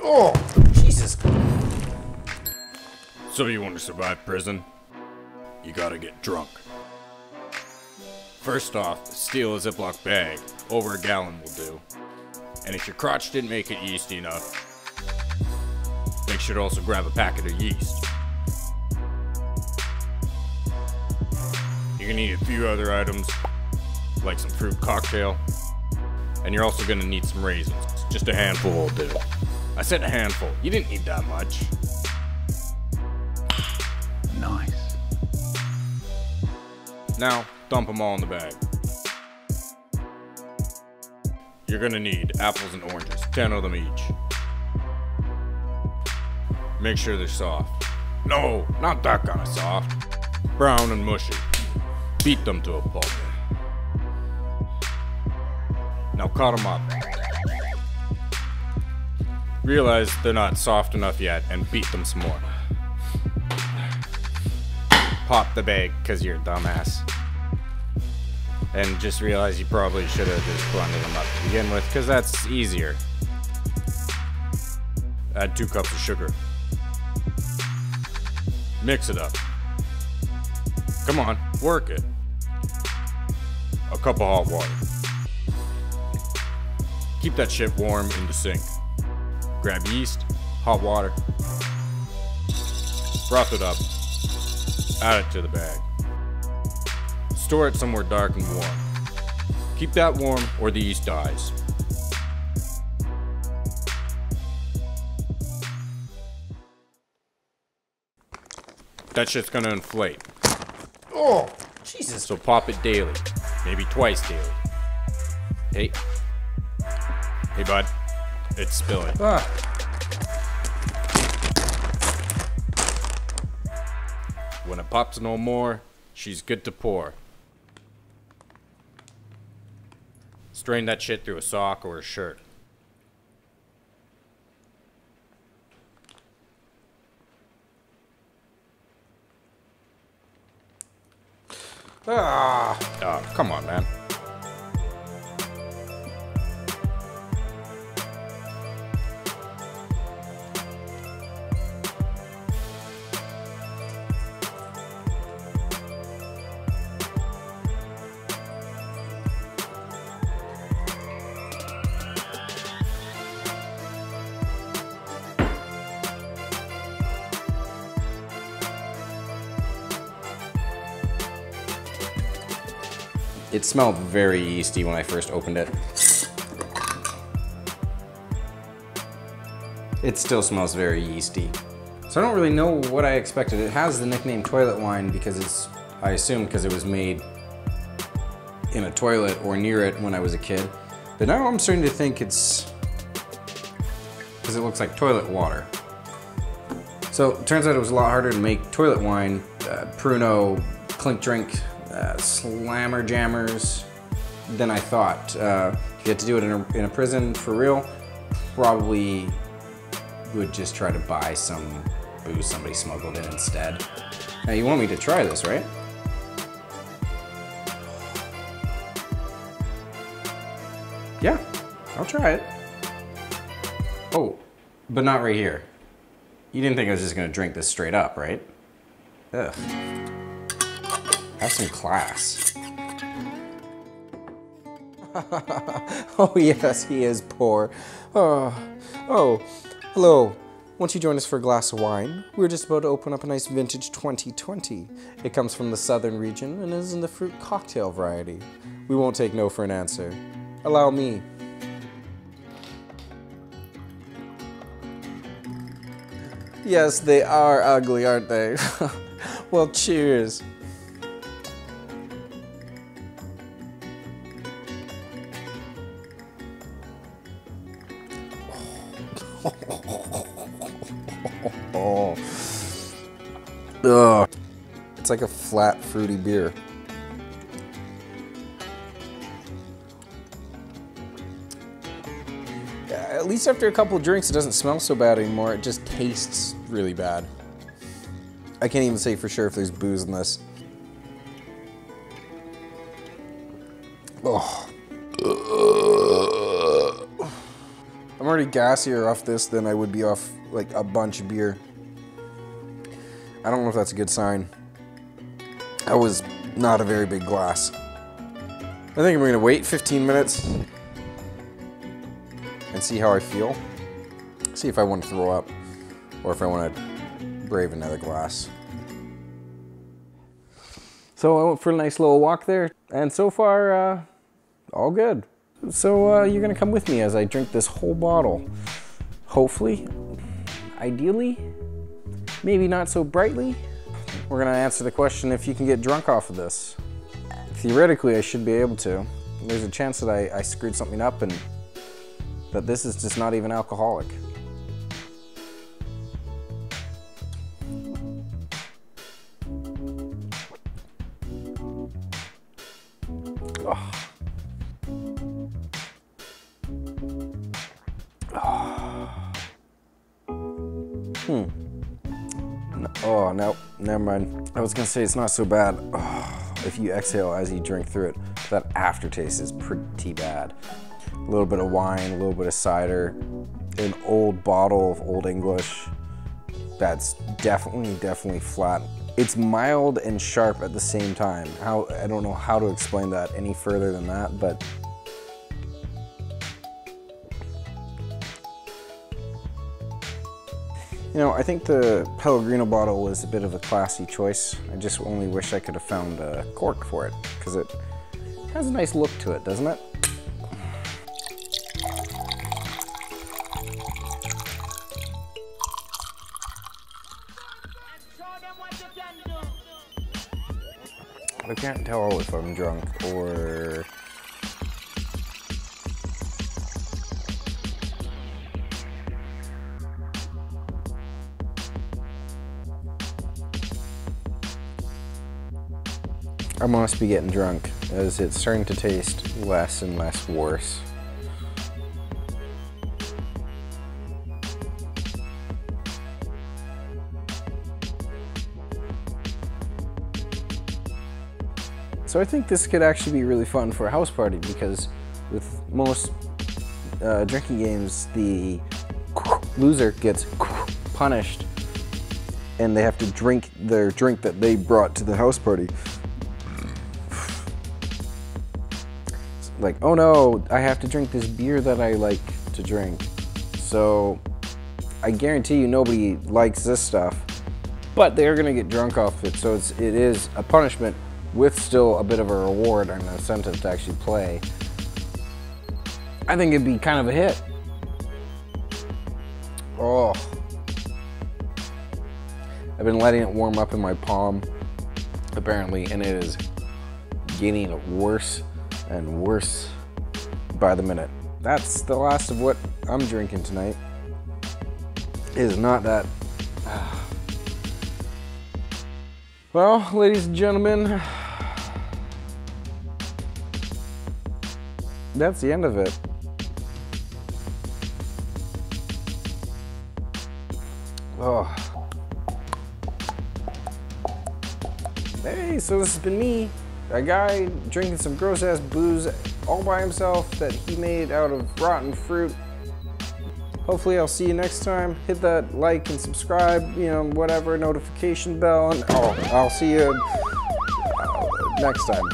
Oh, Jesus. So you want to survive prison? You gotta get drunk. First off, steal a Ziploc bag. Over a gallon will do. And if your crotch didn't make it yeasty enough, make sure to also grab a packet of yeast. You're gonna need a few other items, like some fruit cocktail. And you're also gonna need some raisins. Just a handful will do. I said a handful. You didn't need that much. Nice. Now, dump them all in the bag. You're gonna need apples and oranges, 10 of them each. Make sure they're soft. No, not that kind of soft. Brown and mushy. Beat them to a pulp. Now cut them up. Realize they're not soft enough yet and beat them some more. Pop the bag because you're a dumbass. And just realize you probably should have just blended them up to begin with because that's easier. Add 2 cups of sugar. Mix it up. Come on, work it. A cup of hot water. Keep that shit warm in the sink. Grab yeast, hot water, froth it up, add it to the bag. Store it somewhere dark and warm. Keep that warm or the yeast dies. That shit's gonna inflate. Oh, Jesus. So pop it daily, maybe twice daily. Hey. Hey bud, it's spilling. When it pops no more, she's good to pour. Strain that shit through a sock or a shirt. Oh, come on, man. It smelled very yeasty when I first opened it. It still smells very yeasty. So I don't really know what I expected. It has the nickname toilet wine because it's, I assume because it was made in a toilet or near it when I was a kid. But now I'm starting to think it's because it looks like toilet water. So it turns out it was a lot harder to make toilet wine. Pruno, ClinkDrink, Slammer Jammers than I thought. If you had to do it in a prison for real, probably would just try to buy some booze somebody smuggled in instead. Now you want me to try this, right? Yeah, I'll try it. Oh, but not right here. You didn't think I was just gonna drink this straight up, right? Ugh. Have some class. Oh yes, he is poor. Oh, hello. Won't you join us for a glass of wine? We're just about to open up a nice vintage 2020. It comes from the southern region and is in the fruit cocktail variety. We won't take no for an answer. Allow me. Yes, they are ugly, aren't they? Well, cheers. Oh. Ugh. It's like a flat, fruity beer. At least after a couple of drinks, it doesn't smell so bad anymore. It just tastes really bad. I can't even say for sure if there's booze in this. Oh. I'm already gassier off this than I would be off like a bunch of beer. I don't know if that's a good sign. That was not a very big glass. I think I'm gonna wait 15 minutes and see how I feel. See if I want to throw up or if I want to brave another glass. So I went for a nice little walk there, and so far, all good. So you're gonna come with me as I drink this whole bottle. Hopefully, ideally, maybe not so brightly. We're gonna answer the question if you can get drunk off of this. Theoretically, I should be able to. There's a chance that I screwed something up and that this is just not even alcoholic. Oh. Oh. Oh, no, never mind. I was gonna say it's not so bad. Oh, if you exhale as you drink through it, that aftertaste is pretty bad. A little bit of wine, a little bit of cider, an old bottle of Old English. That's definitely flat. It's mild and sharp at the same time. I don't know how to explain that any further than that, but you know, I think the Pellegrino bottle was a bit of a classy choice. I just only wish I could have found a cork for it, because it has a nice look to it, doesn't it? I can't tell if I'm drunk or... I must be getting drunk, as it's starting to taste less and less worse. So I think this could actually be really fun for a house party, because with most drinking games, the loser gets punished and they have to drink their drink that they brought to the house party. Like, oh no, I have to drink this beer that I like to drink. So I guarantee you nobody likes this stuff, but they're gonna get drunk off it. So it is a punishment with still a bit of a reward and an incentive to actually play. I think it'd be kind of a hit. Oh. I've been letting it warm up in my palm, apparently, and it is getting worse and worse by the minute. That's the last of what I'm drinking tonight. It is not that. Well, ladies and gentlemen, that's the end of it. Oh. Hey, so this has been me, a guy drinking some gross ass booze all by himself that he made out of rotten fruit. Hopefully I'll see you next time. Hit that like and subscribe, you know, whatever, notification bell, and I'll see you next time.